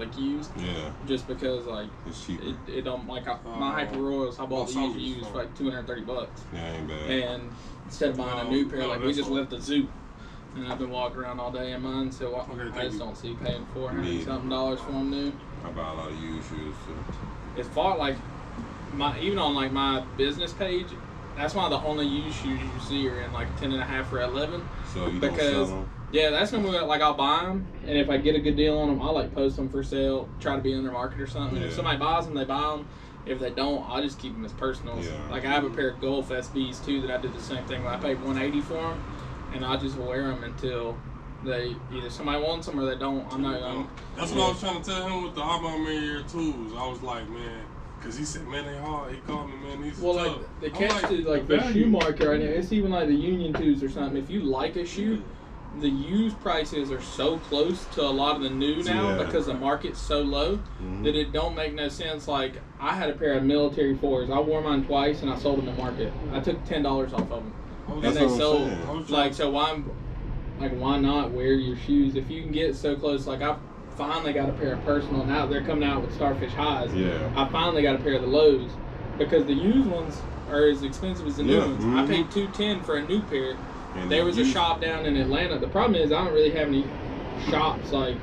like used. Yeah. Just because like it's cheaper. It don't like my Hyper Royals. I bought the used for like $230. Yeah, ain't bad. And instead of buying a new pair, like we just left the zoo. And I've been walking around all day in mine, so I just don't see paying $400 something for them new. I buy a lot of used shoes too. It's far like even on like my business page, that's why the only used shoes you see are in like 10.5 for 11. So you don't sell them? Yeah, that's gonna be like I'll buy them, and if I get a good deal on them, I'll like post them for sale, try to be in their market or something. Yeah. If somebody buys them, they buy them. If they don't, I'll just keep them as personals. Yeah. Like I have a pair of Gulf SBs too that I did the same thing. Where I paid $180 for them, and I just wear them until they either somebody wants them or they don't. I'm not. That's what I was trying to tell him with the Hot Mom Year tools. I was like, man. Cause he said, man, they hard. He called me, man, these are tough. Like the catch is like the shoe market right now. It's even like the Union 2s or something. If you like a shoe, the used prices are so close to a lot of the new now because the market's so low that it don't make no sense. Like I had a pair of military 4s. I wore mine twice and I sold them at market. I took $10 off of them, and they sold. Like so, why not wear your shoes if you can get so close? Like I finally got a pair of personal. Now they're coming out with Starfish Highs. Yeah. I finally got a pair of the lows because the used ones are as expensive as the new ones. I paid $210 for a new pair. And there was a shop down in Atlanta. The problem is I don't really have any shops like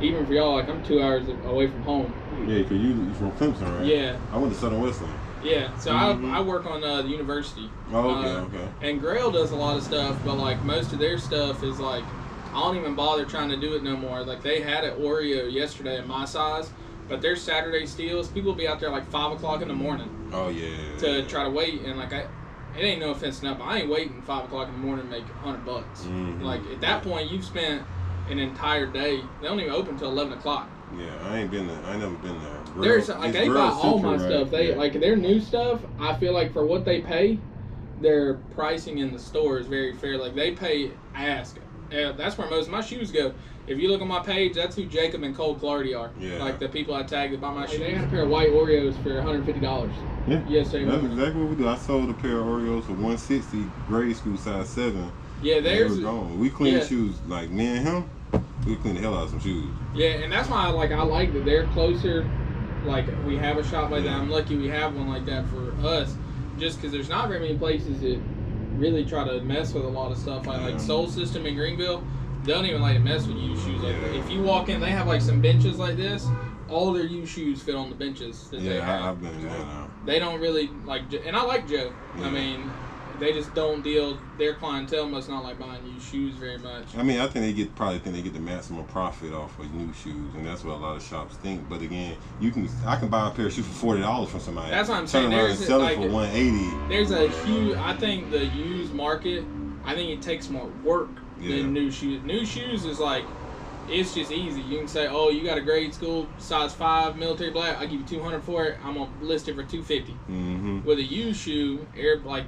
even for y'all. Like I'm 2 hours away from home. Yeah, because you're from Clemson, right? Yeah. I went to Southern Wesleyan. Yeah, so I work on the university. Oh, okay. And Grail does a lot of stuff, but like most of their stuff is like I don't even bother trying to do it no more. Like they had an Oreo yesterday in my size, but their Saturday steals, people will be out there like 5 o'clock in the morning. Oh yeah. To try to wait, and like it ain't no offense enough, but I ain't waiting 5 o'clock in the morning to make $100. Like at that point, you've spent an entire day. They don't even open until 11 o'clock. Yeah, I ain't been there. I ain't never been there. There's like they buy all my stuff. They like their new stuff. I feel like for what they pay, their pricing in the store is very fair. Like they pay ask. That's where most of my shoes go. If you look on my page, that's who Jacob and Cole Clardy are. Yeah. Like the people I tagged that buy my shoes. They had a pair of white Oreos for $150. Yeah. Yes, that's exactly what we do. I sold a pair of Oreos for $160, grade school size 7. Yeah, there's. We clean shoes like me and him. We clean the hell out of some shoes. Yeah, and that's why I like that they're closer. Like we have a shop like that. I'm lucky we have one like that for us, just because there's not very many places that really try to mess with a lot of stuff. Like Soul System in Greenville, they don't even like to mess with used shoes like that. If you walk in, they have like some benches like this. All their used shoes fit on the benches that they have. I've been there now. They don't really like, and I like Joe. I mean, they just don't deal. Their clientele must not like buying used shoes very much. I mean, I think they get the maximum profit off of new shoes, and that's what a lot of shops think. But again, I can buy a pair of shoes for $40 from somebody. That's what I'm saying. Sell it for $180. There's a huge. I think the used market. I think it takes more work than new shoes. New shoes is like, it's just easy. You can say, oh, you got a grade school size 5 military black. I'll give you $200 for it. I'm gonna list it for $250. With a used shoe, like.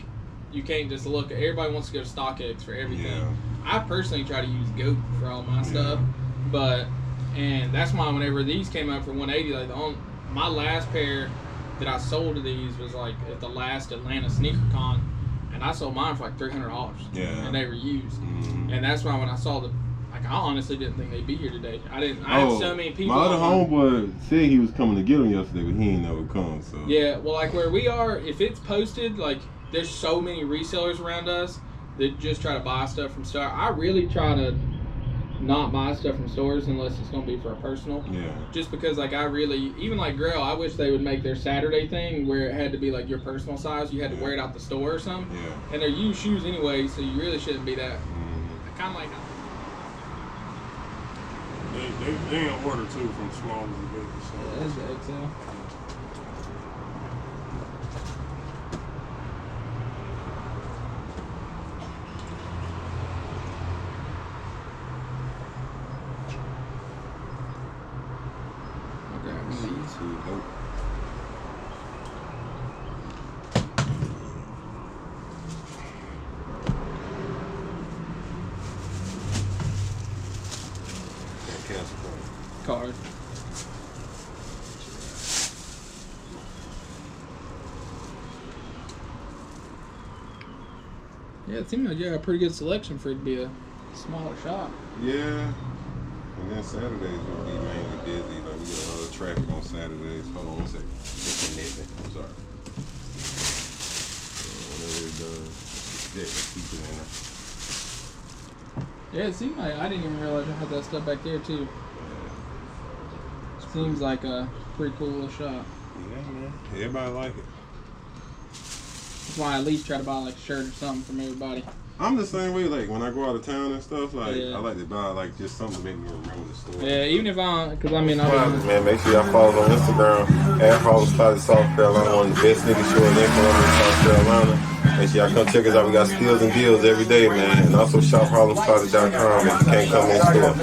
You can't just look. Everybody wants to go to StockX for everything. Yeah. I personally try to use GOAT for all my stuff, and that's why whenever these came out for $180, like my last pair that I sold to these was like at the last Atlanta sneaker con, and I sold mine for like $300. Yeah. And they were used, and that's why when I saw I honestly didn't think they'd be here today. I had so many people. My other homeboy said he was coming to get them yesterday, but he ain't never come. So yeah, well, like where we are, if it's posted, like. There's so many resellers around us that just try to buy stuff from stores. I really try to not buy stuff from stores unless it's going to be for a personal. Yeah. Just because, like, even like Grail, I wish they would make their Saturday thing where it had to be, like, your personal size. You had to wear it out the store or something. Yeah. And they're used shoes anyway, so you really shouldn't be that. I kind of like They in order, too, from small to big. So. Yeah, that's the XL. Card. Yeah, it seemed like you had a pretty good selection for it to be a smaller shop. Yeah, and then Saturdays would be mainly busy. Like, we get a lot of traffic on Saturdays. Hold on one second. It's connecting. I'm sorry. Whenever it's done, keep it in there. Yeah, it seemed like I didn't even realize I had that stuff back there too. Yeah. Seems like a pretty cool little shop. Yeah, man. Everybody like it. That's why I at least try to buy like a shirt or something from everybody. I'm the same way. Like when I go out of town and stuff, like Yeah. I like to buy like just something to make me remember the store. Yeah, even if because I mean, Man, make sure y'all follow us on Instagram. @HarlemsSpotted South Carolina, one of the best nigga shorts in Columbia, South Carolina. Make sure y'all come check us out. We got steals and deals every day, man. And also shop HarlemsSpotted.com if you can't come in store.